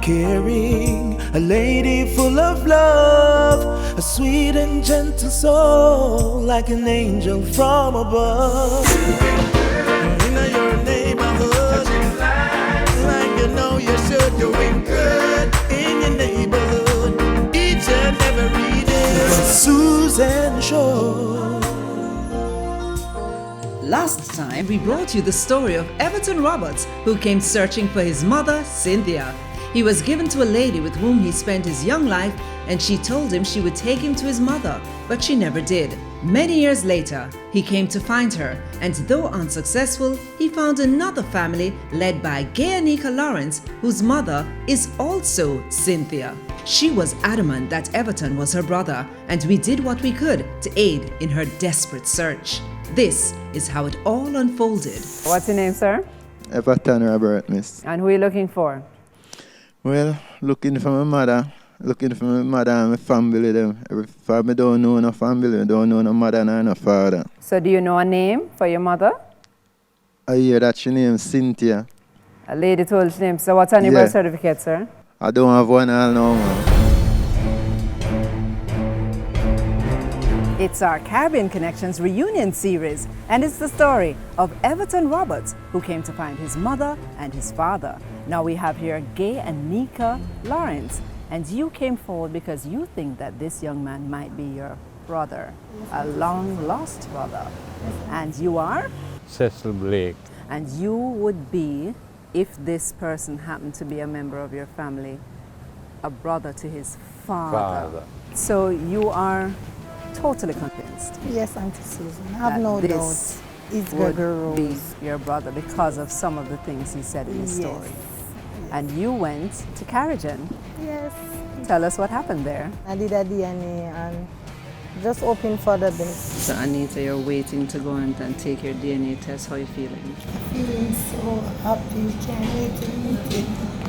caring, a lady full of love, a sweet and gentle soul, like an angel from above. In your neighborhood, like you know you should, doing good in your neighborhood, each and every day. The Susan Show. Last time, we brought you the story of Everton Roberts, who came searching for his mother, Cynthia. He was given to a lady with whom he spent his young life, and she told him she would take him to his mother, but she never did. Many years later, he came to find her, and though unsuccessful, he found another family led by Gaye-Anika Lawrence, whose mother is also Cynthia. She was adamant that Everton was her brother, and we did what we could to aid in her desperate search. This is how it all unfolded. What's your name, sir? Everton Roberts, miss. And who are you looking for? Well, looking for my mother and my family. If I don't know no family, I don't know no mother and no father. So do you know a name for your mother? I hear that she named Cynthia. A lady told her name. So what's on your birth certificate, sir? I don't have one all now, man. It's our Caribbean Connections reunion series, and it's the story of Everton Roberts, who came to find his mother and his father. Now we have here Gaye-Anika Lawrence, and you came forward because you think that this young man might be your brother, a long-lost brother. And you are? Cecil Blake. And you would be, if this person happened to be a member of your family, a brother to his father. So you are totally convinced? Yes, Auntie Susan. I have no doubt. It's would Gregory be Rose. your brother because of some of the things he said in his story. And you went to Carrigan. Yes. Tell us what happened there. I did a DNA and just hoping for the best. So Anita, you're waiting to go and take your DNA test. How are you feeling? Feeling so happy, can't wait to meet him.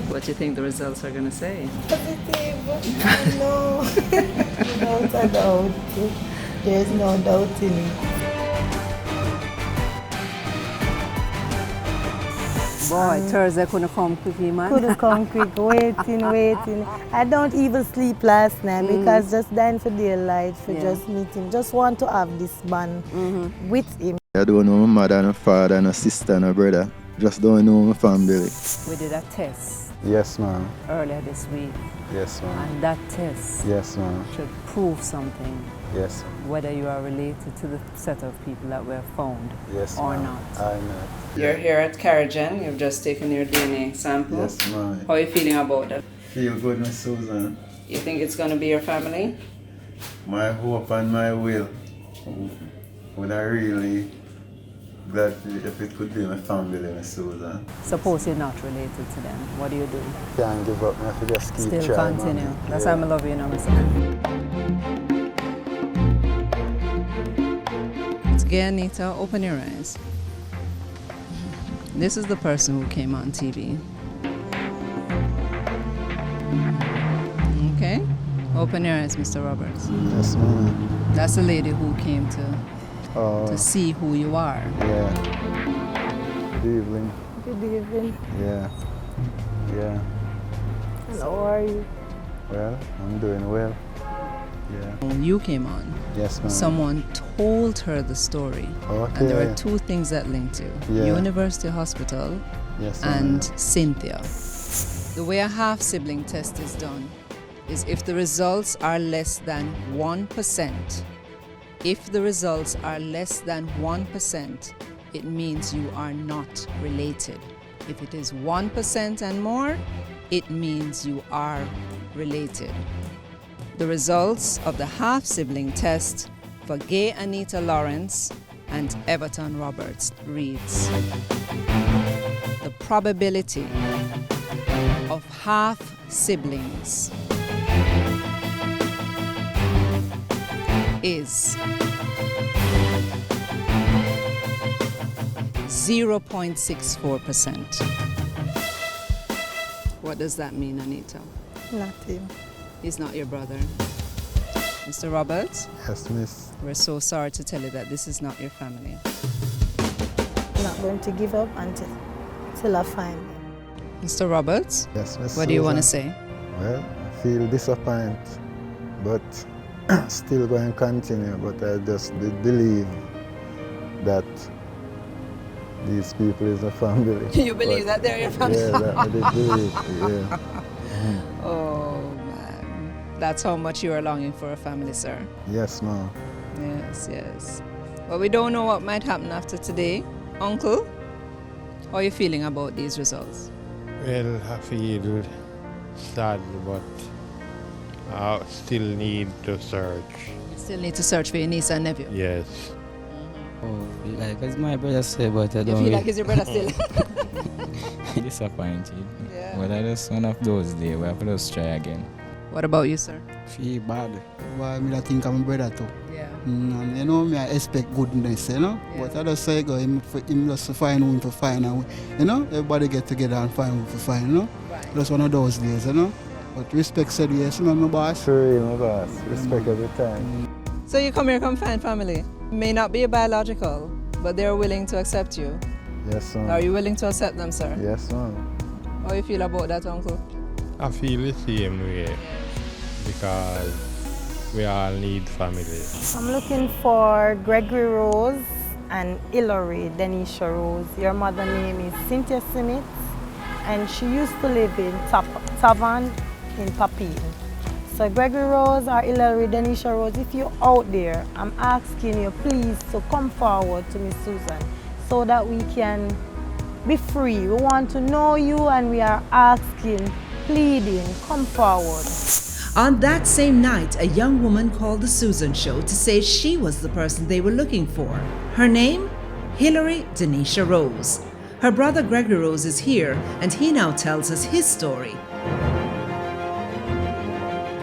What do you think the results are going to say? Positive, I know. Without a doubt. There's no doubt in it. Boy, Thursday couldn't come quickly, man. Couldn't come quick, waiting. I don't even sleep last night because just dying for daylight, for just meet him. Just want to have this bond with him. I don't know my mother and father and a sister and a brother. Just don't know my family. We did a test Yes, ma'am. earlier this week, Yes, ma'am. and that test Yes, ma'am. should prove something, Yes. whether you are related to the set of people that were found Yes, or ma'am. not. I know. You're here at Carrigan. You've just taken your DNA sample. Yes, ma'am. How are you feeling about that? Feel good, Miss Susan. You think it's going to be your family? My hope and my will. Would I really glad if it could be my family, Miss Susan. Suppose you're not related to them, what do you do? Can't give up. I have to just keep Still trying, continue. man. That's Yeah. why I love you, you know, my son. Gaye-Anita, open your eyes. This is the person who came on TV. Okay? Open your eyes, Mr. Roberts. Yes, ma'am. That's the lady who came to Oh, see who you are. yeah. Good evening. Good evening. Yeah. Yeah. How are you? Well, I'm doing well. Yeah. When you came on, Yes, ma'am. someone told her the story. Okay. And there were two things that linked you. Yeah. University Hospital Yes, ma'am. and Cynthia. The way a half-sibling test is done is if the results are less than 1%. If the results are less than 1%, it means you are not related. If it is 1% and more, it means you are related. The results of the half-sibling test for Gaye-Anika Lawrence and Everton Roberts reads: the probability of half-siblings is 0.64%. What does that mean, Anita? Nothing. He's not your brother. Mr. Roberts, Yes, miss. we're so sorry to tell you that this is not your family. I'm not going to give up until I find him. Mr. Roberts, Yes, Miss what do you want to Susan. say? Well, I feel disappointed, but still going to continue. But I just believe that these people is a family. You believe that they're your family? Yeah, that I did believe. Yeah. Oh, man. That's how much you are longing for a family, sir. Yes, ma'am. Yes, yes. But we don't know what might happen after today. Uncle, how are you feeling about these results? Well, I feel sad, but I still need to search. You still need to search for your niece and nephew. Yes. Oh, like as my brother said, but I You don't feel really like it's your brother still? disappointed. Yeah. But I just one of those days we have to just try again. What about you, sir? Feel bad. Why me that think I'm my brother too. Yeah. And you know me I expect goodness, you know. Yeah. But I just say go him just find who to find and you know, everybody get together and find who to find, you know. Right. That's one of those days, you know. But respect said yes, you know my boss. Sure, my boss. Respect every time. So you come here, come find family. May not be biological, but they're willing to accept you. Yes, ma'am. Are you willing to accept them, sir? Yes, ma'am. How you feel about that, uncle? I feel the same way because we all need family. I'm looking for Gregory Rose and Hillary Denisha Rose. Your mother name is Cynthia Smith, and she used to live in Tavern in Papine. So Gregory Rose or Hillary Denisha Rose, if you're out there, I'm asking you please to come forward to Miss Susan so that we can be free. We want to know you and we are asking, pleading, come forward. On that same night, a young woman called The Susan Show to say she was the person they were looking for. Her name? Hillary Denisha Rose. Her brother Gregory Rose is here, and he now tells us his story.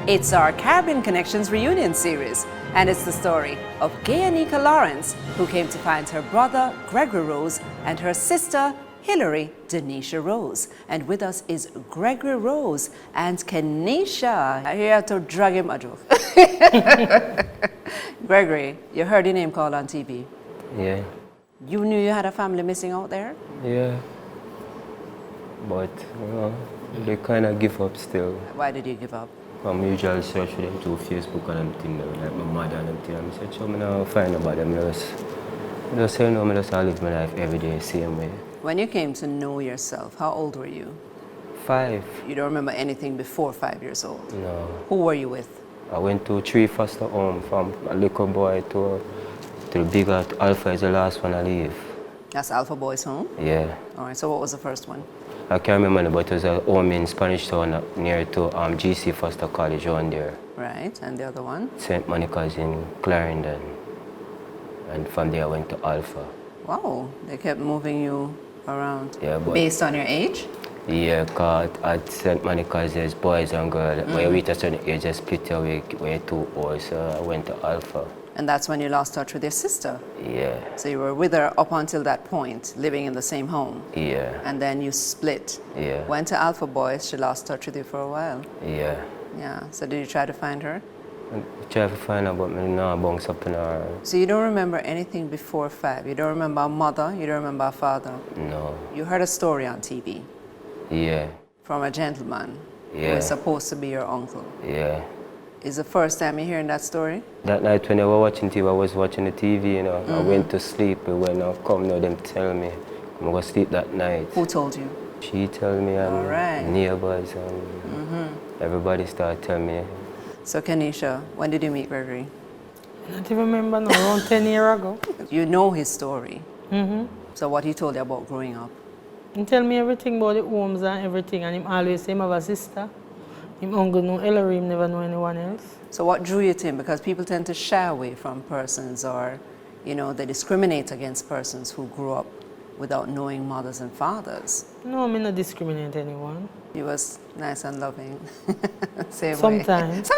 It's our Caribbean Connections reunion series, and it's the story of Gaye-Anika Lawrence, who came to find her brother Gregory Rose and her sister Hillary Denisha Rose. And with us is Gregory Rose and Kenisha. I hear to drag him a joke. Gregory, you heard your name called on TV. Yeah, You knew you had a family missing out there? yeah. But, you know, they kind of give up still. Why did you give up? I'm usually search for them through Facebook and them thing, like my mother and them thing. I said, so I don't find about them. I just say, no, I just live my life every day, same way. When you came to know yourself, how old were you? 5, You don't remember anything before 5 years old? no. Who were you with? I went to 3 foster home from a little boy to the bigger, Alpha is the last one I leave. That's Alpha Boys Home? Yeah. All right, so what was the first one? I can't remember, but it was a home in Spanish Town near to GC Foster College on there. Right, and the other one? St. Monica's in Clarendon. And from there I went to Alpha. Wow, they kept moving you around. Yeah, but Based on your age? yeah, cause at St. Monica's there's boys and girls. When you reach a certain age, they split away when you're too old. So I went to Alpha. And that's when you lost touch with your sister. Yeah, So you were with her up until that point, living in the same home. yeah, And then you split. yeah, Went to Alpha Boys, she lost touch with you for a while. yeah. Yeah, so did you try to find her? I try to find out, but me now bounce up in her. So you don't remember anything before 5? You don't remember a mother, you don't remember a father? No, You heard a story on TV yeah, from a gentleman who Yeah. is supposed to be your uncle. yeah. Is the first time you're hearing that story? That night when I was watching TV, I was watching the TV, you know. I went to sleep, and when I come now, them tell me I'm going to sleep that night. Who told you? She tell me, and Alright. neighbors, and everybody started telling me. So Kenisha, when did you meet Gregory? I don't remember now, around 10 years ago. You know his story. So what he told you about growing up? He tell me everything about the homes and everything, and him always say him have a sister. Him uncle know Hillary, him never know anyone else. So what drew you to him? Because people tend to shy away from persons, or, you know, they discriminate against persons who grew up without knowing mothers and fathers. No, me not discriminate anyone. He was nice and loving. Same way. Sometimes.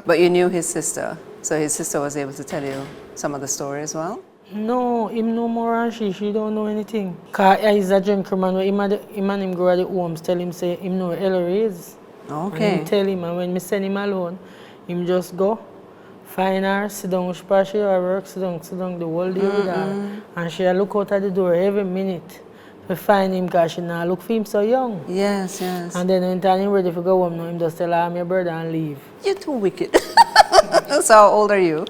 But you knew his sister, so his sister was able to tell you some of the story as well? No, him know more than she don't know anything. Cause he's a gentleman, him and him go at the homes, tell him say him know where Hillary is. And Okay. him tell him, and when me send him alone, him just go, find her, sit down, she pass her work, sit down the whole day with her. And she look out at the door every minute to find him because she now look for him so young. Yes, yes. And then when time him ready to go home, now him just tell her, I'm your brother and leave. You're too wicked. So how old are you?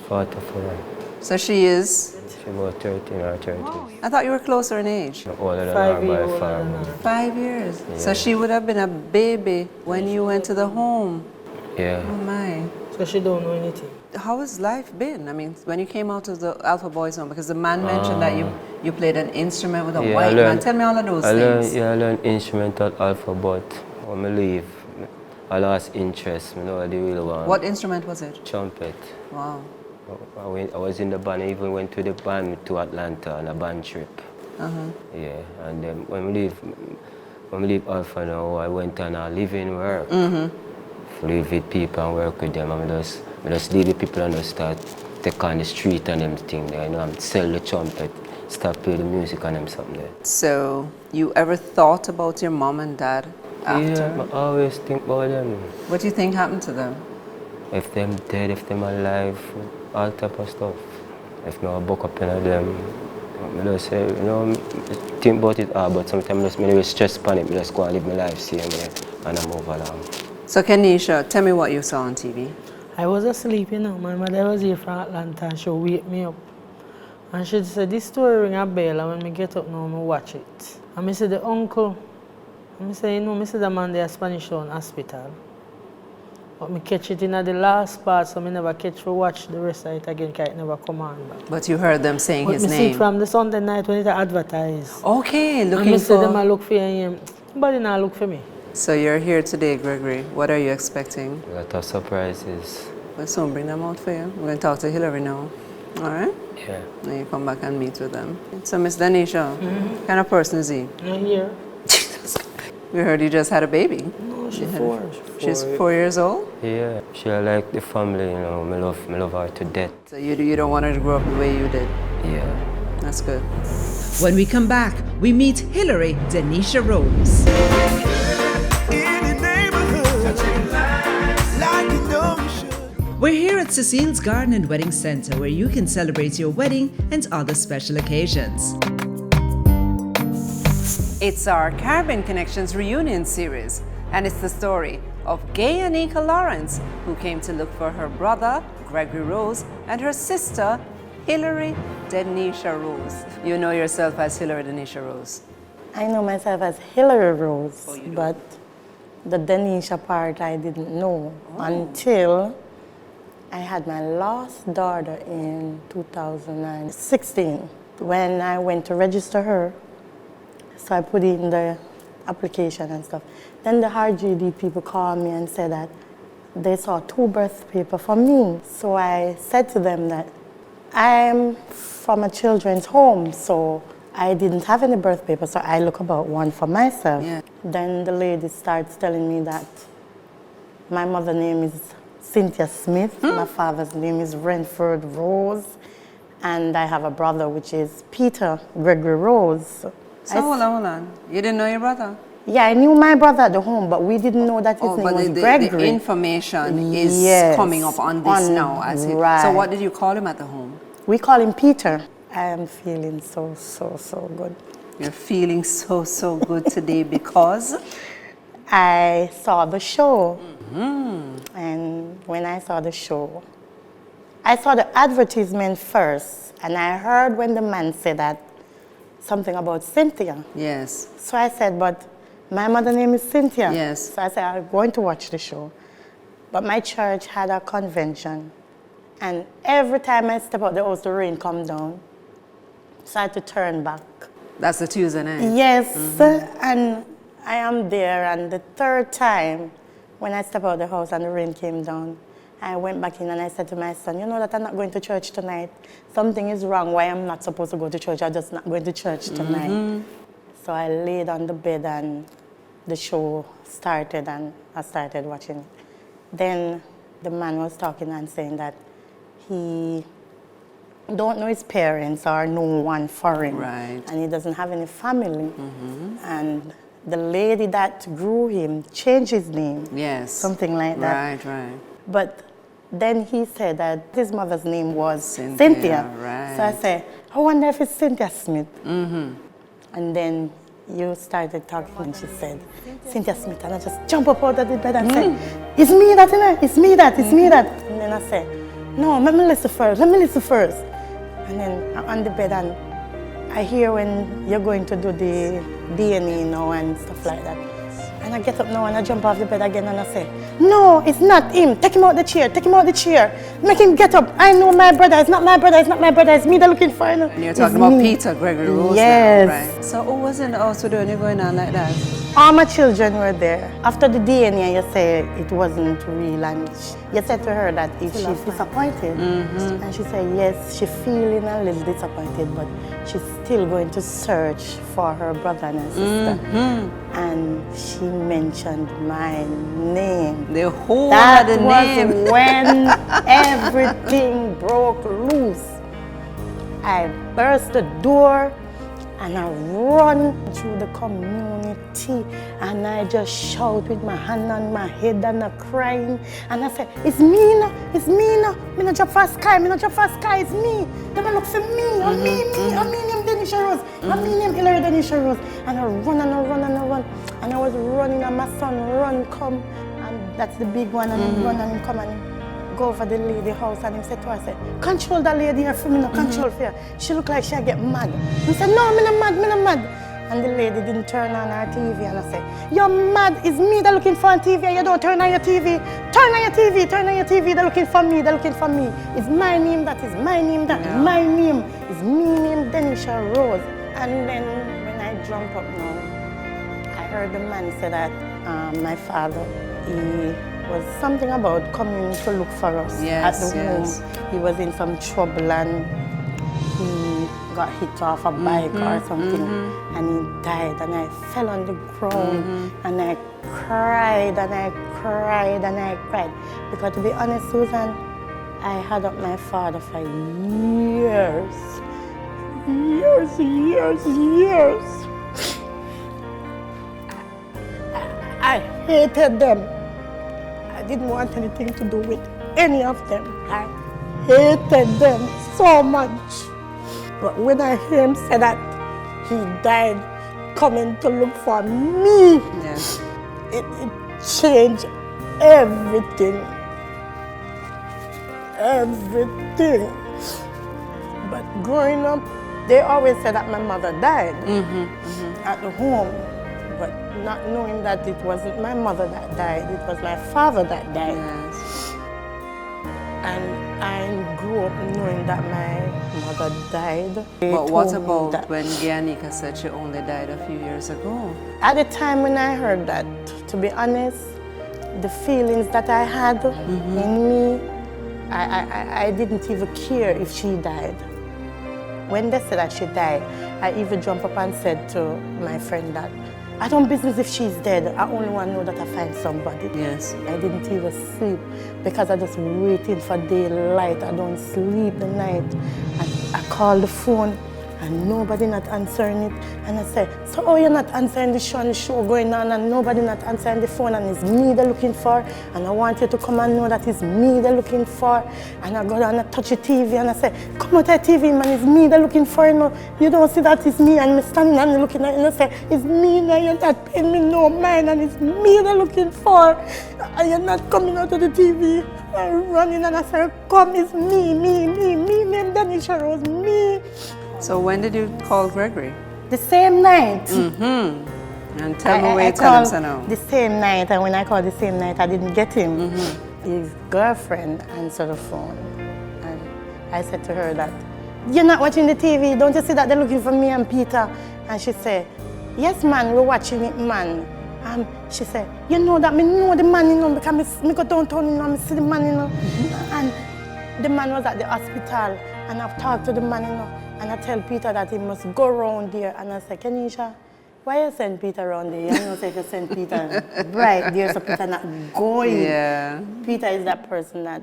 44. So she is? She about 13 or 30. I thought you were closer in age. Older than 5 her years by older far. than her. 5 years. Yeah. So she would have been a baby when you went to the home. Yeah. Oh my. So she don't know anything. How has life been? I mean, when you came out of the Alpha Boys home, because the man mentioned that you played an instrument with a white man. Tell me all of those things. I learned instrument at Alpha, but when I leave, I lost interest. You know, I didn't really want. What instrument was it? Trumpet. Wow. I was in the band. I even went to the band to Atlanta on a band trip. Yeah, and then when we leave Alpha now, I went on a living work. Live with people and work with them. I just leave the people and just start take on the street and them thing there. You know, I'm sell the trumpet, start play the music and them something there. So you ever thought about your mom and dad after? Yeah, I always think about them. What do you think happened to them? If them dead, if them alive, all type of stuff. If no buck up in them, I just say, you know, think about it hard, but sometimes I just stress upon it, I just go and live my life same way and I move along. So Kenisha, tell me what you saw on TV. I was asleep, you know. My mother was here from Atlanta and she wake me up. And she said, this story ring a bell, and when I get up now, I watch it. And I said, the uncle, I said, you know, I said the man there Spanish Town Hospital. But I catch it in the last part, so I never catch for watch the rest of it again, because it never come on back. But you heard them saying his But I see name. it from the Sunday night when it advertised. Okay, looking and I said, for... them I look for him. Nobody now look for me. So you're here today, Gregory. What are you expecting? A lot of surprises. We'll soon bring them out for you. We're going to talk to Hillary now. All right? Yeah. Then you come back and meet with them. So Miss Danisha, what kind of person is he? Not here. We heard you just had a baby. No, she's 4. She's 4 years old? Yeah, she like the family, you know, I love her to death. So you don't want her to grow up the way you did? Yeah. That's good. When we come back, we meet Hillary Denisha Rose. We're here at Cecil's Garden and Wedding Center, where you can celebrate your wedding and other special occasions. It's our Caribbean Connections reunion series, and it's the story of Gaye-Anika Lawrence, who came to look for her brother, Gregory Rose, and her sister, Hillary Denisha Rose. You know yourself as Hillary Denisha Rose. I know myself as Hillary Rose, but the Denisha part I didn't know until I had my last daughter in 2016. When I went to register her, so I put in the application and stuff. Then the RGD people called me and said that they saw 2 birth papers for me. So I said to them that I'm from a children's home, so I didn't have any birth papers, so I look about one for myself. Yeah. Then the lady starts telling me that my mother's name is Cynthia Smith, my father's name is Renford Rose, and I have a brother which is Peter Gregory Rose. So hold on. You didn't know your brother? Yeah, I knew my brother at the home, but we didn't know that his name was Gregory. The information is coming up on this now. Right. So what did you call him at the home? We call him Peter. I am feeling so good. You're feeling so good today because? I saw the show. And when I saw the show, I saw the advertisement first, and I heard when the man said that something about Cynthia. Yes. So I said, but my mother's name is Cynthia. Yes. So I said, I'm going to watch the show. But my church had a convention, and every time I step out the house, the rain come down. So I had to turn back. That's the Tuesday night? Yes, and I am there, and the 3rd time, when I stepped out the house and the rain came down, I went back in and I said to my son, you know that I'm not going to church tonight. Something is wrong why I'm not supposed to go to church. I'm just not going to church tonight. So I laid on the bed and the show started and I started watching it. Then the man was talking and saying that he don't know his parents or no one for him. Right. And he doesn't have any family. And the lady that grew him changed his name. Yes. Something like that. Right. But then he said that his mother's name was Cynthia. Right. So I said, I wonder if it's Cynthia Smith. And then you started talking and she said, Cynthia Smith, and I just jump up out of the bed and say, it's me that, it's me that, it's me that. And then I say, no, let me listen first. And then I'm on the bed and I hear when you're going to do the DNA now and stuff like that. And I get up now and I jump off the bed again and I say, no, it's not him. Take him out the chair, Make him get up. I know my brother. It's not my brother, it's me they're looking for. And you're talking about Peter Gregory Rose yes. now, right? So who was in the house when you're going on like that? All my children were there. After the DNA, you say it wasn't real and you said to her that if she's disappointed, and she said yes, she's feeling a little disappointed, but she's still going to search for her brother and her sister. And she mentioned my name. The whole that of the was name. when everything broke loose. I burst the door and I run through the community and I just shout with my hand on my head and I'm crying. And I say, it's me now, it's me now. Me no drop for sky, it's me. They look for me, I mean him Denisha Rose, I mean him Hillary Denisha Rose. And I run and I run and I run. And I was running and my son run, come. And that's the big one and he run and he come and go over the lady house and he said to her, I said, control that lady here for me, no control for her. She look like she get mad. He said, no, me not mad. And the lady didn't turn on her TV and I said, you're mad, it's me they're looking for on TV and you don't turn on your TV. Turn on your TV, they're looking for me. It's my name that, my name is me name Denisha Rose. And then when I jump up now, I heard the man say that my father, he was something about coming to look for us at the home. He was in some trouble and he got hit off a bike or something and he died and I fell on the ground and I cried and I cried and I cried. Because to be honest, Susan, I had up my father for years. I hated them. I didn't want anything to do with any of them. I hated them so much. But when I hear him say that he died coming to look for me, it changed everything. But growing up, they always said that my mother died at the home. But not knowing that it wasn't my mother that died, it was my father that died. And I grew up knowing that my mother died. But what about when Gaye-Anika said she only died a few years ago? At the time when I heard that, to be honest, the feelings that I had in me, I didn't even care if she died. When they said that she died, I even jumped up and said to my friend that I don't business if she's dead. I only want to know that I find somebody. Yes. I didn't even sleep because I just waiting for daylight. I don't sleep the night. I call the phone and nobody not answering it. And I say, so you're not answering the show going on and nobody not answering the phone and it's me they're looking for. And I want you to come and know that it's me they're looking for. And I go down and touch the TV and I say, come out the TV man, it's me they're looking for. You know, you don't see that it's me and I'm standing and looking at it and I say, it's me now, you're not paying me no mind and it's me they're looking for. And you're not coming out of the TV. I'm running and I say, come, it's me, name Denisha Rose, me. So when did you call Gregory? The same night. And tell me where you tell him so now. The same night, and when I called the same night, I didn't get him. His girlfriend answered the phone. And I said to her that, you're not watching the TV, don't you see that they're looking for me and Peter? And she said, yes man, we're watching it man. She said, you know that me know the man, you know, because me go downtown, you know, me see the man, you know. And the man was at the hospital, and I've talked to the man, you know, and I tell Peter that he must go around there. And I say, Kenisha, why you send Peter around there? You know, say if you send Peter right there, so Peter not going. Yeah. Peter is that person that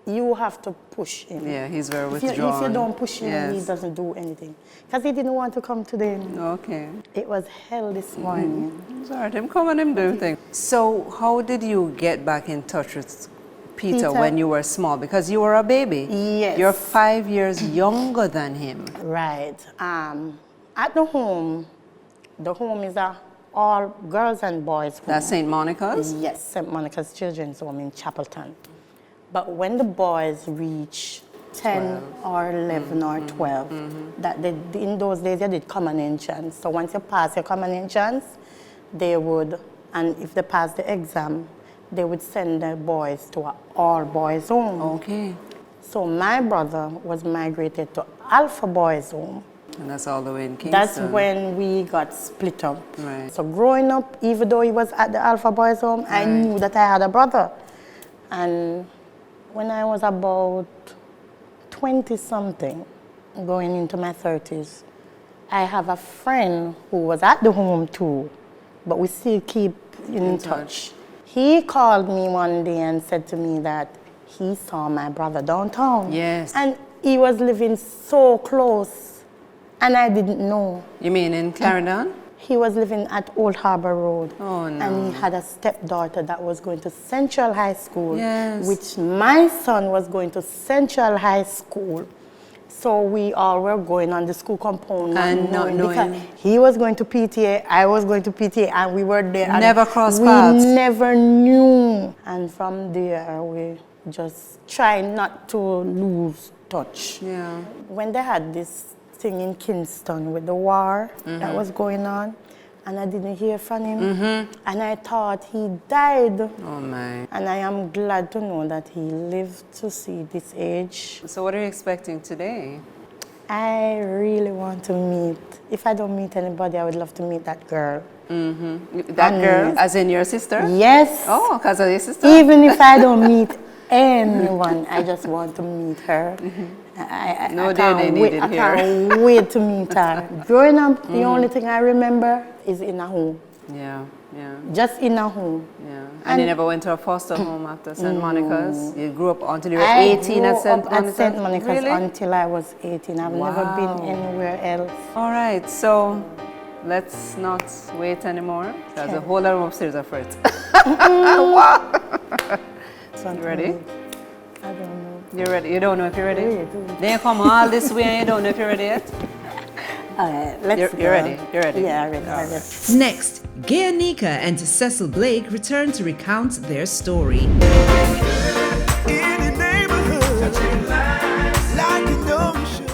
you have to push him. Yeah, he's very withdrawn. If you don't push him, he doesn't do anything. Because he didn't want to come today. Okay. It was hell this morning. It's all right, him come and him do things. So how did you get back in touch with Peter when you were small? Because you were a baby. Yes. You're 5 years younger than him. Right. At the home is a all girls and boys home. That's St. Monica's? Yes, St. Monica's Children's Home in Chapelton. But when the boys reach 10 or 11 or 12, in those days you did common entrance. So once you pass your common entrance, they would, and if they pass the exam, they would send the boys to an all-boys home. Okay. So my brother was migrated to Alpha Boys Home. And that's all the way in Kingston. That's when we got split up. Right. So growing up, even though he was at the Alpha Boys Home, I knew that I had a brother. And when I was about 20-something, going into my 30s, I have a friend who was at the home too, but we still keep in touch. He called me one day and said to me that he saw my brother downtown. Yes. And he was living so close, and I didn't know. You mean in Clarendon? He was living at Old Harbour Road. Oh, no. And he had a stepdaughter that was going to Central High School, Yes. which my son was going to Central High School. So we all were going on the school compound. And not knowing. Because he was going to PTA, I was going to PTA, and we were there. and Never crossed paths. We never knew. And from there, we just tried not to lose touch. Yeah. When they had this thing in Kingston with the war that was going on, and I didn't hear from him, and I thought he died. Oh my. And I am glad to know that he lived to see this age. So what are you expecting today? I really want to meet, if I don't meet anybody, I would love to meet that girl. That girl, as in your sister? Yes. Oh, because of your sister? Even if I don't meet anyone, I just want to meet her. I can't wait to meet her. Growing up, the only thing I remember is in a home. Yeah, yeah. Just in a home. Yeah. And you never went to a foster home after St. Monica's? You grew up until you were 18 at St. Monica's? I grew up at St. Monica's really? until I was 18. I've never been anywhere else. All right, so let's not wait anymore. There's a whole lot of upstairs for it. You ready? I don't know. You're ready? You don't know if you're ready? Then you come all this way and you don't know if you're ready yet? All right, let's go. You're ready? You're ready? Yeah, I'm ready. Next, Gaye-Anika and Cecil Blake return to recount their story. Any neighborhood, like you know you should.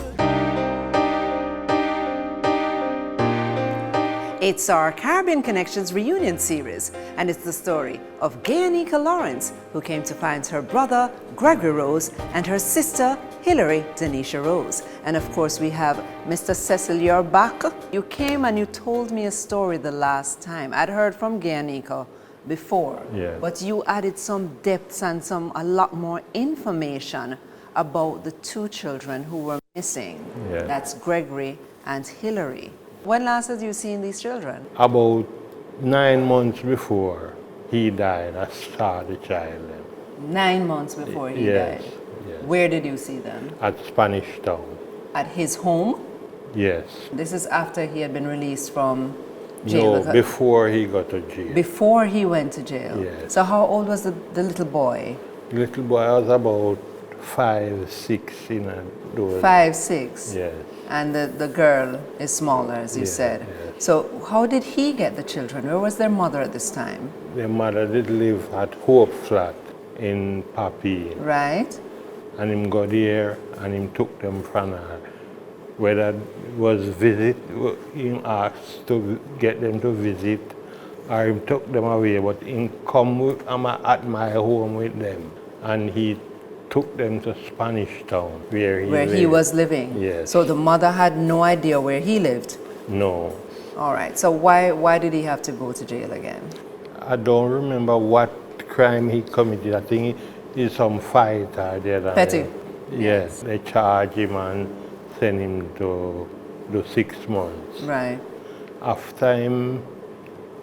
It's our Caribbean Connections reunion series, and it's the story of Gaye-Anika Lawrence, who came to find her brother, Gregory Rose, and her sister, Hilary Denisha Rose. And of course, we have Mr. Cecil, you're back. You came and you told me a story the last time. I'd heard from Gaye-Anika before, but you added some depths and a lot more information about the two children who were missing. That's Gregory and Hilary. When last had you seen these children? About 9 months before he died, I saw the child. 9 months before he died? Yes. Where did you see them? At Spanish Town. At his home? Yes. This is after he had been released from jail? No, before he got to jail. Before he went to jail? Yes. So how old was the little boy? The little boy was about 5, 6 in those. 5, 6? Yes. And the girl is smaller, as you said. Yes. So how did he get the children? Where was their mother at this time? Their mother did live at Hope Flat in Papi. Right. And him got there and him took them from her. Whether it was visit, him asked to get them to visit, or him took them away, but him come at my home with them. And he took them to Spanish Town, where he was living. Yes. So the mother had no idea where he lived? No. All right. So why did he have to go to jail again? I don't remember what crime he committed. I think it's some fight or the other. Petty? Yes. They charge him and send him to do 6 months. Right. After him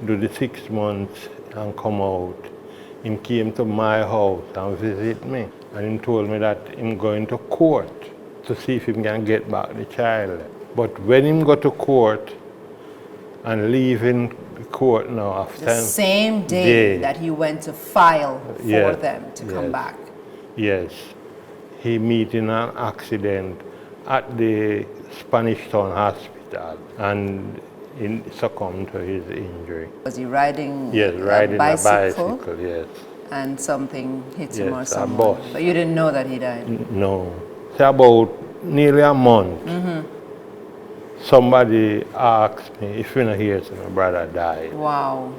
do the 6 months and come out, he came to my house and visit me. And he told me that he's going to court to see if he can get back the child. But when he got to court and leaving the court now after... The same day that he went to file for them to come back. Yes. He met in an accident at the Spanish Town Hospital. hospital and he succumbed to his injury. Was he riding riding a bicycle? Yes. And something hit him or Yes, a someone? bus. But you didn't know that he died? No. It's about nearly a month. Somebody asked me if you know here, so my brother died. Wow.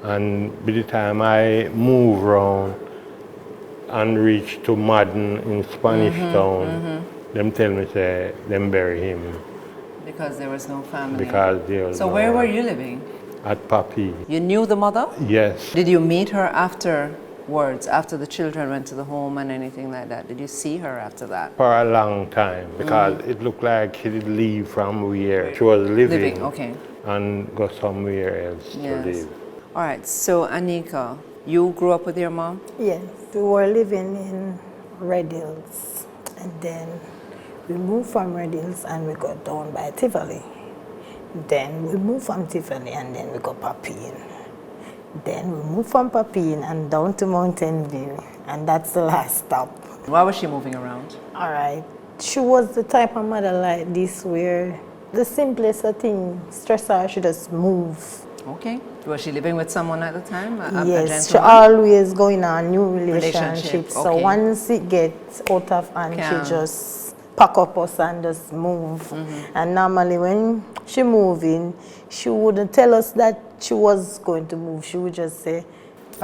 And by the time I moved around and reached to Madden in Spanish Town, them tell me say them bury him. Because there was no family. Because there was So no where were one. you living? At Papi. You knew the mother? Yes. Did you meet her afterwards, after the children went to the home and anything like that? Did you see her after that? For a long time, because it looked like she did leave from where she was living. Okay. And go somewhere else to live. All right, so Anika, you grew up with your mom? Yes, we were living in Red Hills, and then we moved from Red Hills and we got down by Tivoli. Then we moved from Tivoli and then we got Papine. Then we moved from Papine and down to Mountain View, and that's the last stop. Why was she moving around? All right, she was the type of mother like this where the simplest thing stress her, she just move. Okay. Was she living with someone at the time? Yes, she always going on new relationships. So Okay. once it gets out of hand, she just pack up us and just move. And normally when she moving, she wouldn't tell us that she was going to move. She would just say,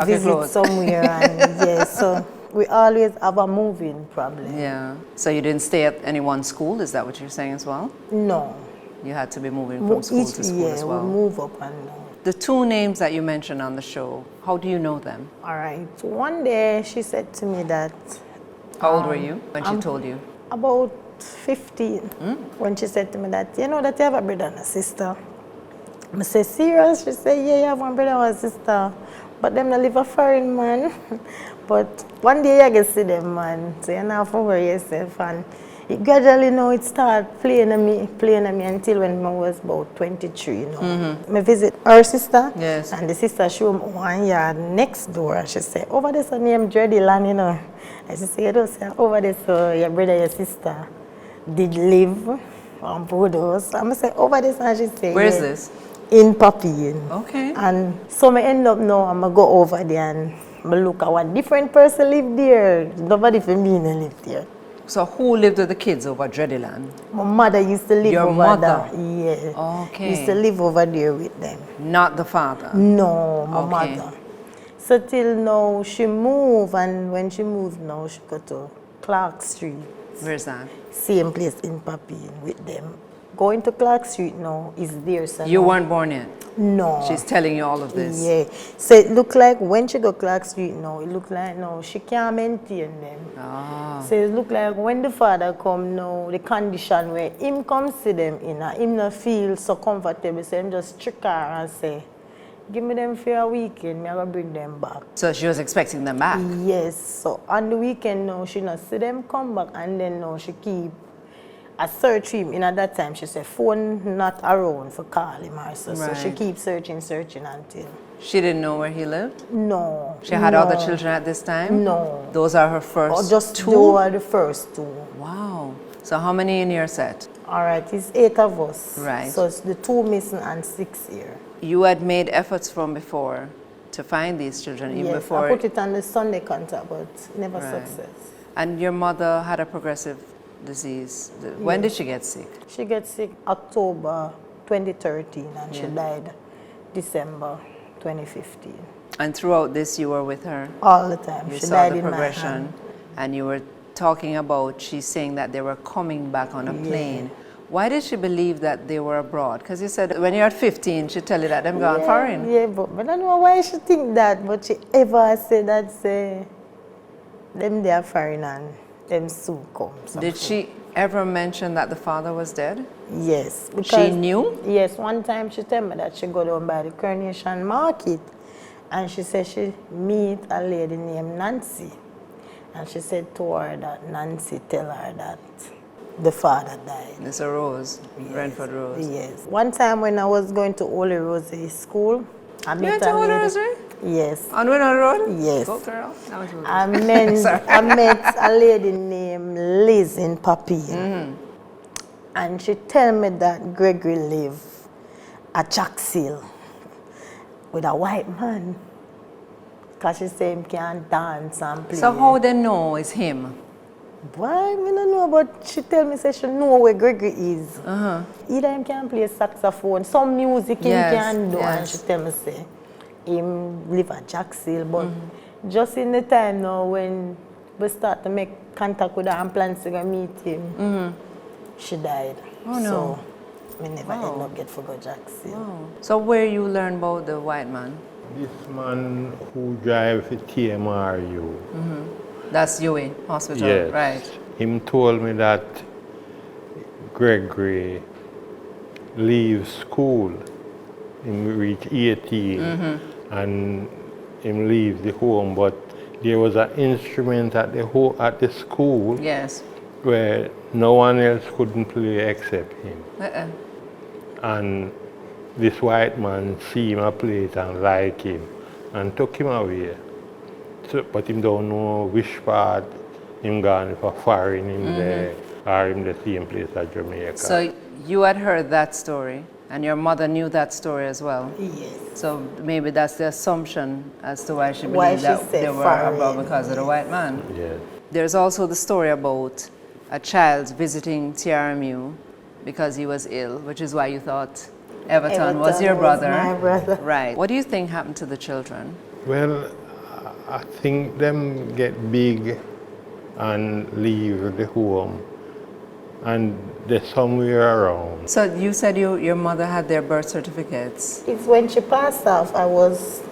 visit somewhere. And so we always have a moving problem. Yeah. So you didn't stay at any one school? Is that what you're saying as well? No. You had to be moving from school to school as well? Yeah, we move up and down. The two names that you mentioned on the show, how do you know them? All right. One day she said to me that... How old were you when she told you? About 15. When she said to me that, you know that you have a brother and a sister. I said, serious? She said, yeah, you have one brother and a sister. But them not live a foreign man. But one day you can see them, man. So you don't have to worry yourself. And it gradually now it started playing on me until when I was about 23, you know. I visit her sister, and the sister showed me one yard next door. She said, over there, so named Dreadland, you know. And she said, you don't say, over there, so your brother, your sister did live on board house. I say, over there, and she said, where is this? In Papine. Okay. And so I end up now, I'm going to go over there and I look at what different person live there. Nobody for me lived there. So who lived with the kids over Dreadland? My mother used to live Your over mother? there. Yeah. Okay. Used to live over there with them. Not the father? No, my mother. So till now she moved, and when she moved now she go to Clark Street. Where's that? Same place in Papine with them. Going to Clark Street now is there. So you now, weren't born yet? No. She's telling you all of this? Yeah. So it look like when she go Clark Street now, it look like now she can't maintain them. So it look like when the father come now, the condition where him come see them in, him not feel so comfortable, so him just trick her and say, give me them for a weekend, I'm going to bring them back. So she was expecting them back? Yes. So on the weekend now, she not see them come back, and then now she keep a search him. In at that time, she said phone not around for call him or so. So she keeps searching until. She didn't know where he lived? No. She had other children at this time? No. Those are her first or just two? Those are the first two. Wow. So how many in your set? All right, it's 8 of us. Right. So it's the 2 missing and 6 here. You had made efforts from before to find these children, even before? I put it on the Sunday contact, but never success. And your mother had a progressive disease. When did she get sick? She got sick October 2013, and she died December 2015. And throughout this, you were with her? All the time. You she saw died the in my progression, hand. and you were talking about, she's saying that they were coming back on a plane. Why did she believe that they were abroad? Because you said when you're at 15, she'd tell you that them gone foreign. Yeah, but I don't know why she think that, but she ever said that, say, them they are foreign and them soon come. Did she ever mention that the father was dead? Yes. She knew? Yes, one time she told me that she go down by the Coronation Market, and she said she meet a lady named Nancy. And she said to her that Nancy tell her that the father died. It's a Rose, Brentford Rose. Yes. One time when I was going to Holy Rosary School, I met went to Holy Rosary? Yes. On Winona Road? Yes. Go girl. That was I met a lady named Liz in Papine. And she tell me that Gregory live at Cecil with a white man. Because she say him can dance and play. So how they know it's him? Boy, I don't know, but she tell me say she know where Gregory is. Either him can play saxophone, some music him can do, and she tell me say him live at Jacksonville. But just in the time now when we start to make contact with her and plans to go meet him, she died. Oh no. So we never end up get to go Jacksonville. So where you learn about the white man? This man who drives the TMRU. That's UA Hospital, yes. right? Him told me that Gregory leaves school. Him reach 18 and him leave the home, but there was an instrument at the school where no one else couldn't play except him. And this white man see him play it and like him and took him away. So, but him don't know which part him gone, for foreign him there or in the same place as Jamaica. So you had heard that story and your mother knew that story as well? Yes. So maybe that's the assumption as to why she believed that they were abroad because of the white man. Yes. There's also the story about a child visiting TRMU because he was ill, which is why you thought Everton was your brother. My brother. Right. What do you think happened to the children? Well, I think them get big and leave the home and they're somewhere around. So you said your mother had their birth certificates. It's when she passed off, I was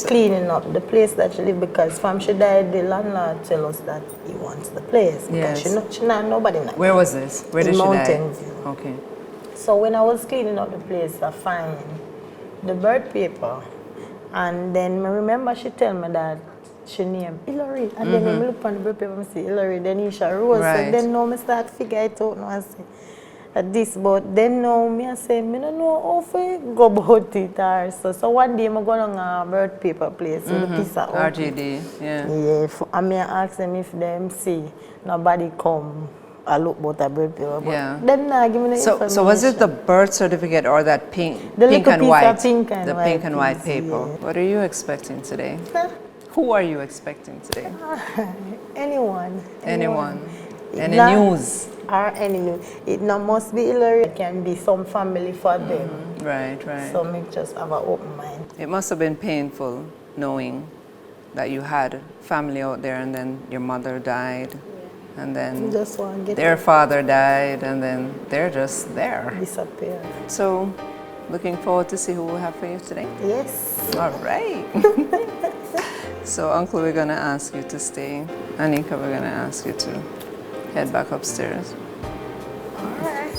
cleaning up the place that she lived because from she died, the landlord tell us that he wants the place because she not nobody now. Where was this? Where did she die? Mountain View. Okay. So when I was cleaning up the place, I find the birth paper, and then I remember she tell me that she named Hillary, and then when I look on the birth paper, I see Hillary Denisha Rose. Right. So then now I start figure it out now and say this, but then now I say I don't know how to go about it or so. So one day I go down a birth paper place with a piece of RGD, yeah. And I ask them if them see nobody come. I look about a birth paper, but then give me the information. So was it the birth certificate or that pink and white? The pink and white paper. What are you expecting today? Who are you expecting today? Anyone. Any news? Or any news. It not must be Hillary. It can be some family for them. Right. So make just have an open mind. It must have been painful knowing that you had family out there and then your mother died. And then their father died, and then they're just there. Disappear. So, looking forward to see who we'll have for you today? Yes. All right. So, Uncle, we're going to ask you to stay. Anika, we're going to ask you to head back upstairs. All right.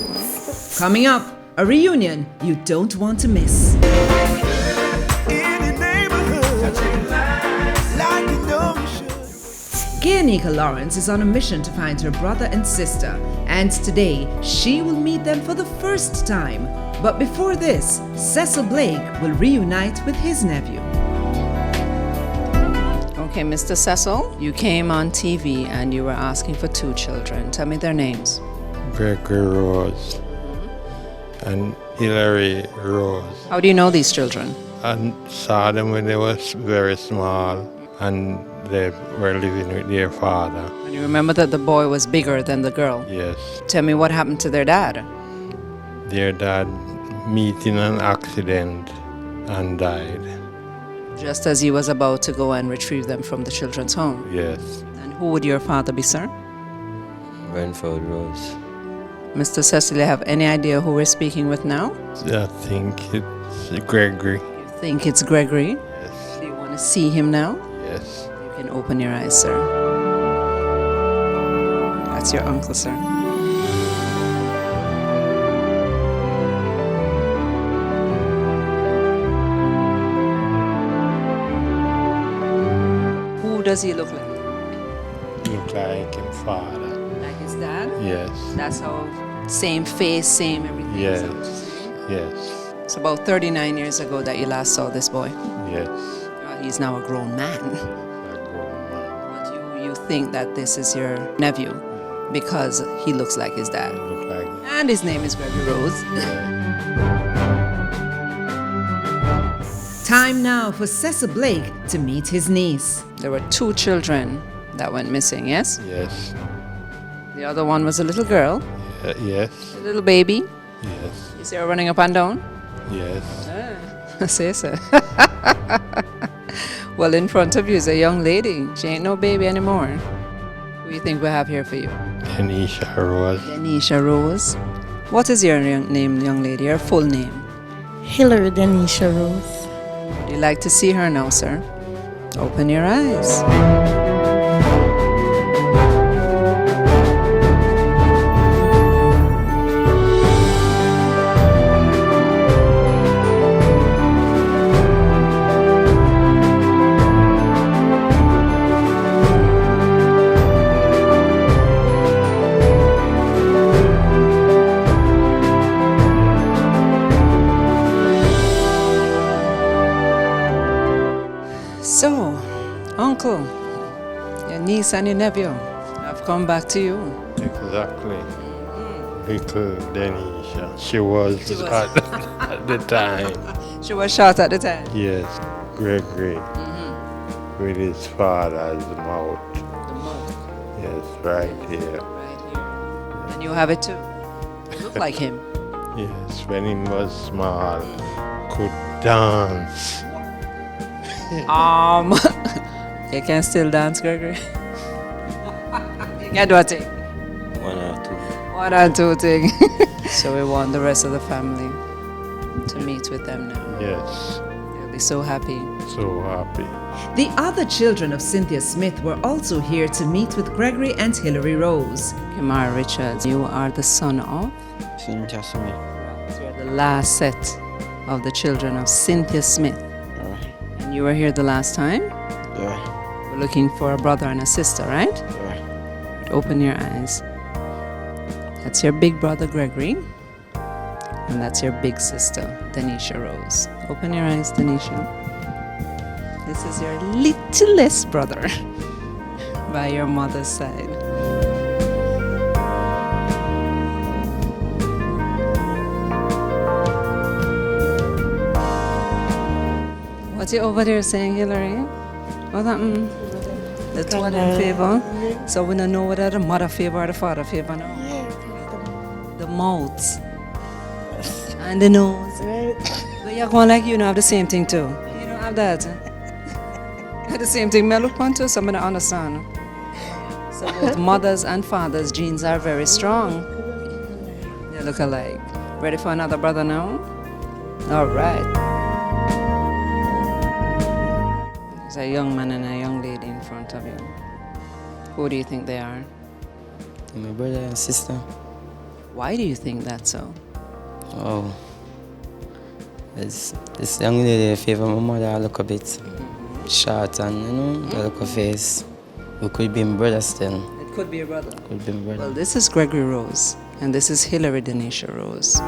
Coming up, a reunion you don't want to miss. Gaye-Anika Lawrence is on a mission to find her brother and sister, and today she will meet them for the first time. But before this, Cecil Blake will reunite with his nephew. Okay, Mr. Cecil, you came on TV and you were asking for two children. Tell me their names. Gregory Rose and Hillary Rose. How do you know these children? I saw them when they were very small and they were living with their father. And you remember that the boy was bigger than the girl? Yes. Tell me what happened to their dad. Their dad met in an accident and died. Just as he was about to go and retrieve them from the children's home? Yes. And who would your father be, sir? Renford Rose. Mr. Cecil, you have any idea who we're speaking with now? I think it's Gregory. You think it's Gregory? Yes. Do you want to see him now? Yes. You can open your eyes, sir. That's your uncle, sir. Who does he look like? Look like his father. Like his dad? Yes. That's how, same face, same everything. Yes. Yes. It's about 39 years ago that you last saw this boy. Yes. He's now a grown man. But you think that this is your nephew because he looks like his dad. Look like And his name is Gregory Rose. Time now for Cecil Blake to meet his niece. There were 2 children that went missing, yes? Yes. The other one was a little girl, Yes. a little baby. Yes. You see her running up and down? Yes. Say so. Well, in front of you is a young lady. She ain't no baby anymore. Who do you think we have here for you? Denisha Rose. Denisha Rose. What is your name, young lady? Your full name? Hilary Denisha Rose. Would you like to see her now, sir? Open your eyes. So, uncle, your niece and your nephew have come back to you. Exactly. Little Denisha. She was at the time. She was shot at the time. Yes. Gregory. With his father's mouth. The mouth. Yes, right here. Right here. And you have it too. You look like him. Yes, when he was small, could dance. You can still dance, Gregory. You can do a thing. 1 or 2. 1 or 2 thing. So we want the rest of the family to meet with them now. Yes, They'll be so happy. so happy. The other children of Cynthia Smith were also here to meet with Gregory and Hilary Rose. Kimara Richards, you are the son of? Cynthia Smith. You're the last set of the children of Cynthia Smith. And you were here the last time? Yeah. We're looking for a brother and a sister, right? Yeah. Open your eyes. That's your big brother Gregory. And that's your big sister, Denisha Rose. Open your eyes, Denisha. This is your littlest brother by your mother's side. What you over there saying, Hilary? What happened? The two of them favor. So we don't know whether the mother favor or the father favor now. The mouth and the nose. But you're going like you don't have the same thing too. You don't have that. The same thing. Me look on too, so I don't understand. So both mothers and fathers' genes are very strong. They look alike. Ready for another brother now? All right. There's a young man and a young lady in front of you. Who do you think they are? My brother and sister. Why do you think that so? Oh. This young lady favor my mother. I look a bit short and, I look a face. We could be my brother still. It could be a brother. Could be my brother. Well, this is Gregory Rose, and this is Hilary Denisha Rose.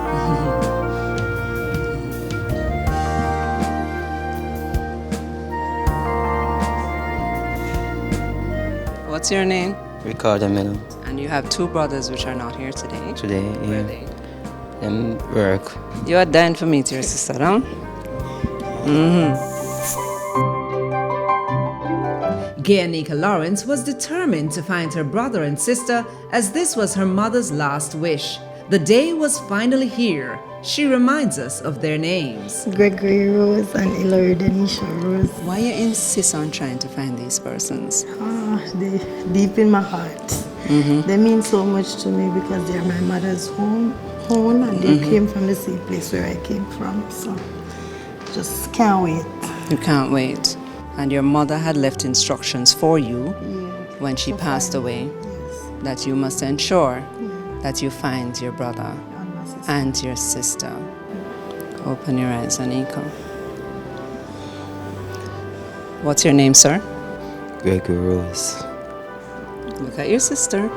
What's your name? Ricardo Melo. And you have two brothers which are not here today. Today, Where yeah. are they? Them work. You are dying for me to your sister, huh? Gaye-Anika Lawrence was determined to find her brother and sister as this was her mother's last wish. The day was finally here. She reminds us of their names. Gregory Rose and Hilary Denisha Rose. Why you insist on trying to find these persons? They deep in my heart. They mean so much to me because they're my mother's home and they came from the same place where I came from. So just can't wait. You can't wait. And your mother had left instructions for you when she passed away that you must ensure that you find your brother and your sister. Open your eyes, Anika. What's your name, sir? Gregory Rose. Look at your sister.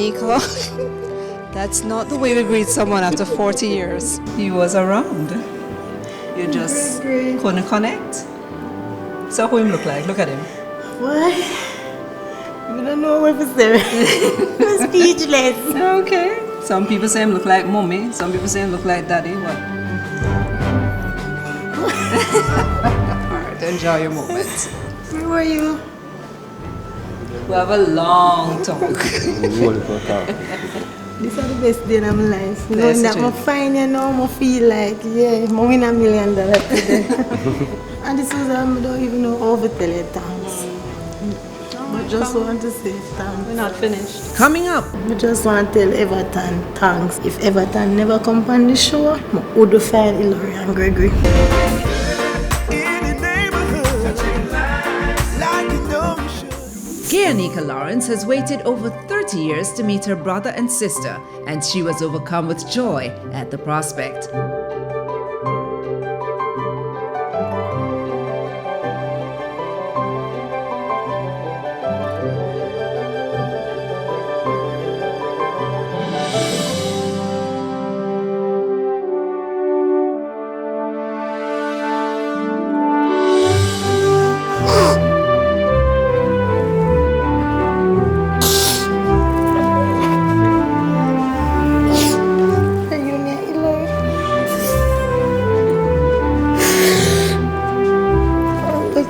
Gaye-Anika, that's not the way we greet someone after 40 years. He was around. You just couldn't connect. So who him look like? Look at him. Why? I don't know what to say. I'm speechless. Okay. Some people say him look like mommy. Some people say him look like daddy. What? Alright, enjoy your moment. Who are you? We have a long talk. This is the best day of my life. Knowing that I'm fine, you know, I feel like, yeah, I win $1 million today. And this is, I don't even know how to tell you thanks. I just want to say thanks. We're not finished. Coming up, I just want to tell Everton thanks. If Everton never come on the show, I would find Hillary and Gregory. Gaye-Anika Lawrence has waited over 30 years to meet her brother and sister, and she was overcome with joy at the prospect.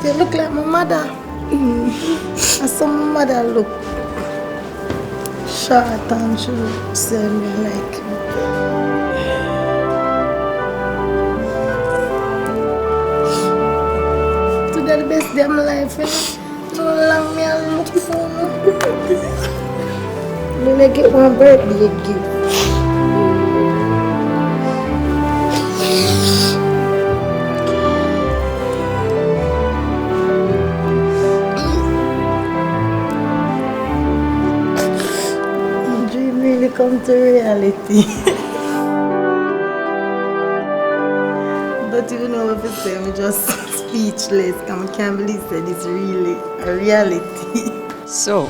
You look like my mother. I saw my mother look short and she said me like. Today the best day of my life, you know. So long me I look for me. Let me get one birthday gift. Come to reality. But you know what I say, I'm just speechless. I can't believe that it's really a reality. So,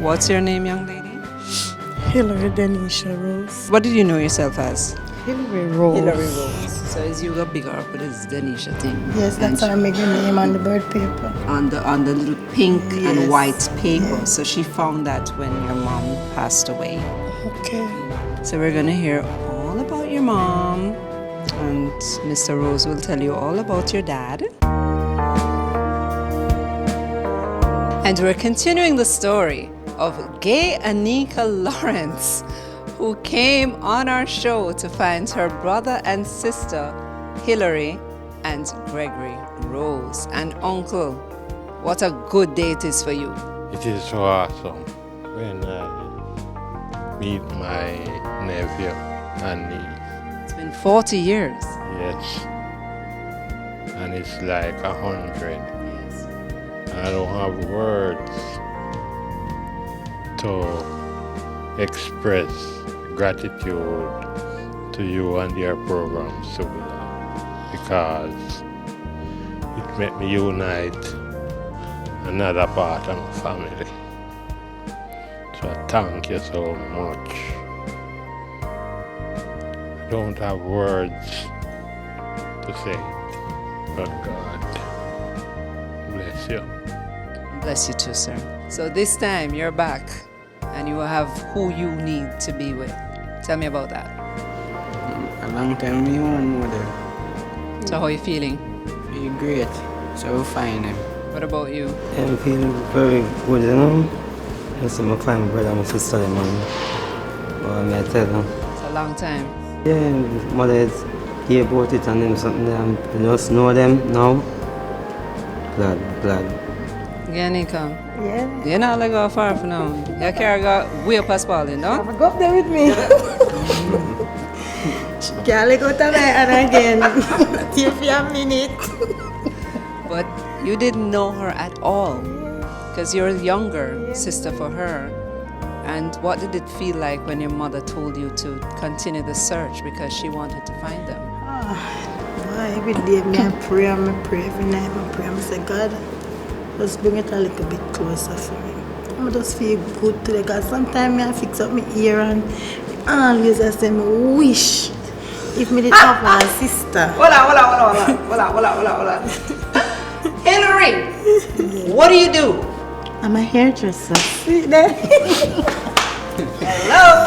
what's your name, young lady? Hillary Denisha Rose. What did you know yourself as? Hillary Rose. Hillary Rose. So as you got bigger up with this Denisha thing. Yes, that's how I make the name on the bird paper. On the little pink Yes. and white paper. Yes. So she found that when your mom passed away. Okay. So we're gonna hear all about your mom, and Mr. Rose will tell you all about your dad. And we're continuing the story of Gaye-Anika Lawrence, who came on our show to find her brother and sister, Hillary and Gregory Rose. And Uncle, what a good day it is for you. It is so awesome when I meet my nephew and niece. It's been 40 years. Yes. And it's like 100. Yes. I don't have words to express gratitude to you and your program, Susan, because it made me unite another part of my family. So I thank you so much. I don't have words to say, but God bless you. Bless you too, sir. So this time you're back and you will have who you need to be with. Tell me about that. A long time me want mother. So how are you feeling? Feel great. So fine. What about you? I feel very good, you know. I see my family, brother, my sister, man. But I tell them. It's a long time. Yeah, mother is here about it and then something I just know them now. Glad. Gaye-Anika, Yeah. you're not like go far from now. You can't go way past Pauline, no? Go up there with me. She can't go to my hand again. Till for a minute. But you didn't know her at all because you're a younger sister for her. And what did it feel like when your mother told you to continue the search because she wanted to find them? Every day I pray every night I pray. I say, God, just bring it a little bit closer for me. I just feel good today because sometimes I fix up my ear and always I say, I wish if me did have a sister. Hold on. Hillary, what do you do? I'm a hairdresser. See that? Hello.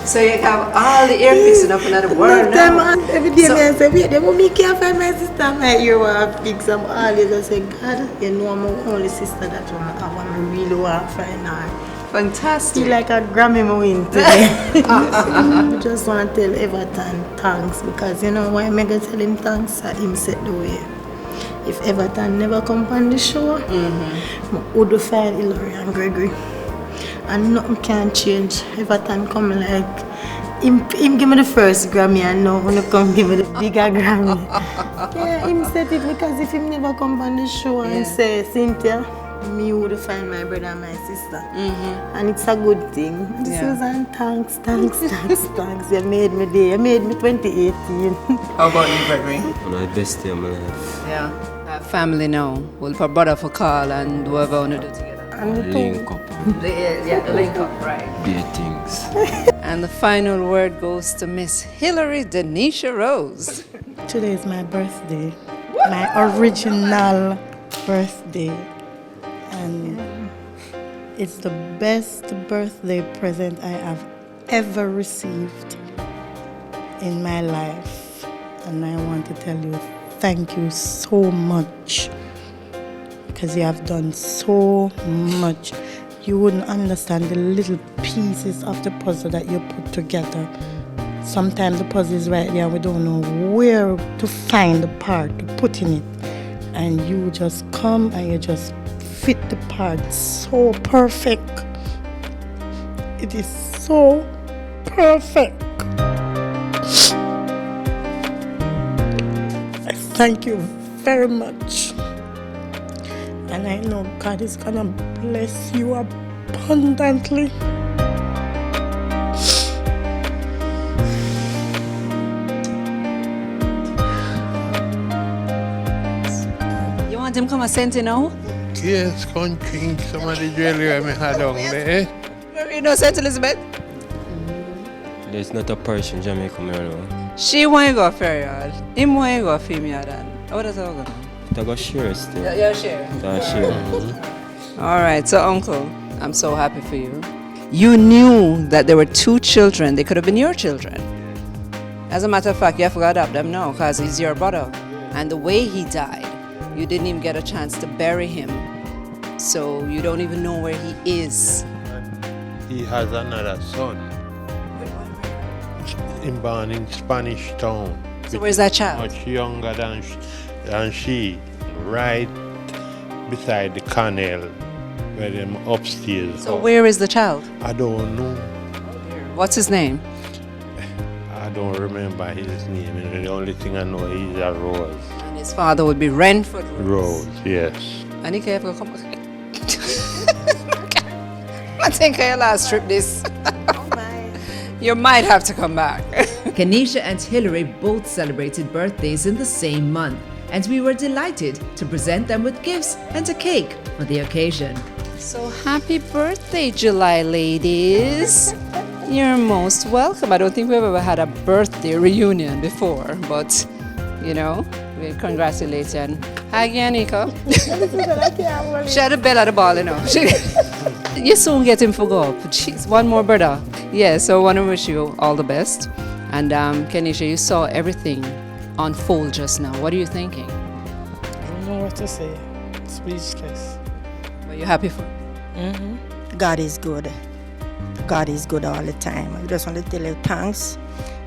So you have all the ear fixing up another word now. Every day I say, wait, they want me can't find my sister. My ear want to fix. I'm always I say, God, you know I'm the only sister that I really want to find her. Fantastic. Feel like a Grammy win today. I just want to tell Everton thanks because you know why I'm going to tell him thanks that him set the way. If Everton never come on the show, I would find Hillary and Gregory. And nothing can change. Everton come like, him give me the first Grammy and now when come give me the bigger Grammy. Yeah, him said it because if him never come on the show and say, Cynthia, me would find my brother and my sister. And it's a good thing. Susan, thanks. You made me day. You made me 2018. How about you, Gregory? My best day of my life. Yeah. Family now. We'll put brother for call and whoever want to do together. And Link up. The link up, right. Be things. And the final word goes to Miss Hillary Denisha Rose. Today is my birthday. My original birthday. And it's the best birthday present I have ever received in my life. And I want to tell you thank you so much because you have done so much. You wouldn't understand the little pieces of the puzzle that you put together. Sometimes the puzzle is right there and we don't know where to find the part to put in it. And you just come and you just fit the part so perfect. It is so perfect. I thank you very much. And I know God is gonna bless you abundantly. You want him come and send you now? Yes, come drink some of the jewelry I had on there. You know St. Elizabeth? There's not a person in Jamaica me know. She want you go fair yard. Him want you go film yard. What does that go? I go share still. Yeah, share. All right, so Uncle, I'm so happy for you. You knew that there were two children. They could have been your children. As a matter of fact, you have to adopt them now because he's your brother. And the way he died, you didn't even get a chance to bury him. So you don't even know where he is. He has another son. He's born in Spanish Town. So where's that child? Much younger than she, right beside the canal where them upstairs. So where is the child? I don't know. What's his name? I don't remember his name. The only thing I know is a Rose. And his father would be Renford Rose, yes. Anika, you have to come. I think I last trip this. You might have to come back. Kenisha and Hillary both celebrated birthdays in the same month, and we were delighted to present them with gifts and a cake for the occasion. So happy birthday, July ladies. You're most welcome. I don't think we've ever had a birthday reunion before, but you know, we congratulate you. And hi, Gaye-Anika. She had a bell at the ball, you know. You soon get him for go up. Jeez, one more brother. Yeah, so I want to wish you all the best. And Kenisha, you saw everything unfold just now. What are you thinking? I don't know what to say. Speechless. Are you happy for? God is good. God is good all the time. I just want to tell you thanks.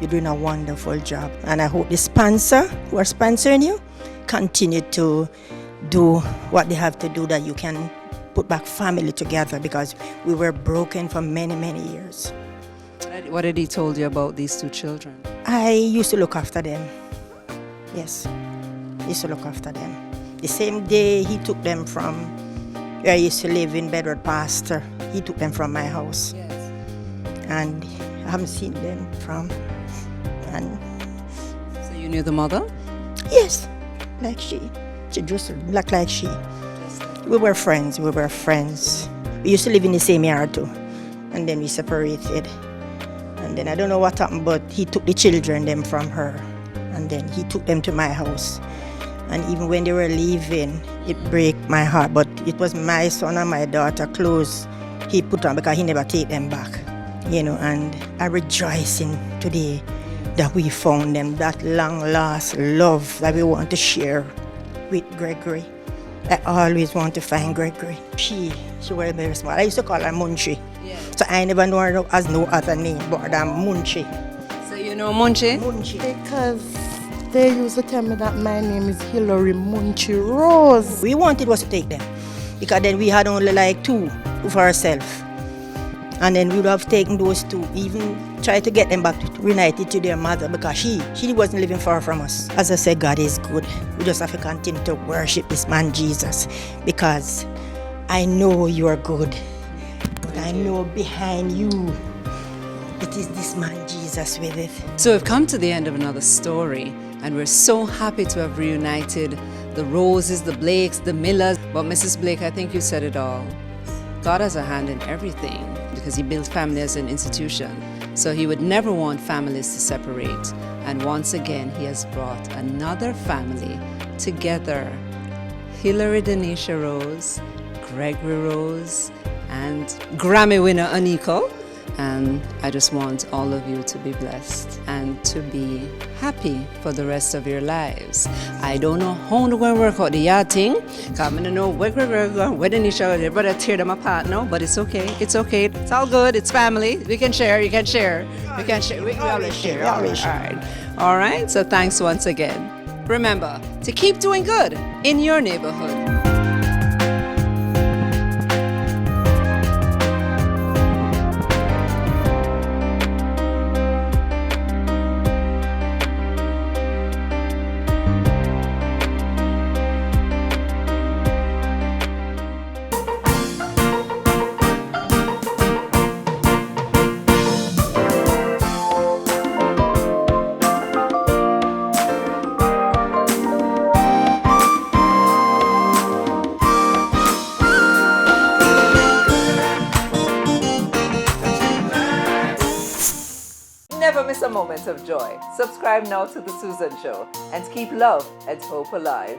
You're doing a wonderful job. And I hope the sponsor who are sponsoring you continue to do what they have to do that you can put back family together because we were broken for many, many years. What did he told you about these two children? I used to look after them. Yes, used to look after them. The same day he took them from where I used to live in Bedford Pastor, he took them from my house. Yes. And I haven't seen them from. And so you knew the mother? Yes, like she just looked like she. We were friends. We used to live in the same yard too. And then we separated. And then I don't know what happened, but he took the children them from her. And then he took them to my house. And even when they were leaving, it broke my heart. But it was my son and my daughter clothes he put on because he never take them back. You know, and I'm rejoicing today that we found them, that long lost love that we want to share with Gregory. I always want to find Gregory. She was very small. I used to call her Munchie. Yeah. So I never know her as no other name but than Munchie. So you know Munchie? Munchie. Because they used to tell me that my name is Hillary Munchie Rose. We wanted was to take them because then we had only like 2 for ourselves. And then we would have taken those 2, even try to get them back reunited to their mother because she wasn't living far from us. As I said, God is good. We just have to continue to worship this man Jesus because I know you are good. But I know behind you it is this man Jesus with it. So we've come to the end of another story, and we're so happy to have reunited the Roses, the Blakes, the Millers. But Mrs. Blake, I think you said it all. God has a hand in everything because he built family as an institution. So he would never want families to separate. And once again, he has brought another family together. Hillary Denisha Rose, Gregory Rose, and Grammy winner Anika. And I just want all of you to be blessed and to be happy for the rest of your lives. I don't know how I'm going to work out the yard thing. Because I don't know where Denisha, everybody tear them apart now, but it's okay. It's okay. It's all good. It's family. We can share. You can share. We can share. We always share. All right. All right. So thanks once again. Remember to keep doing good in your neighborhood. Never miss a moment of joy. Subscribe now to The Susan Show and keep love and hope alive.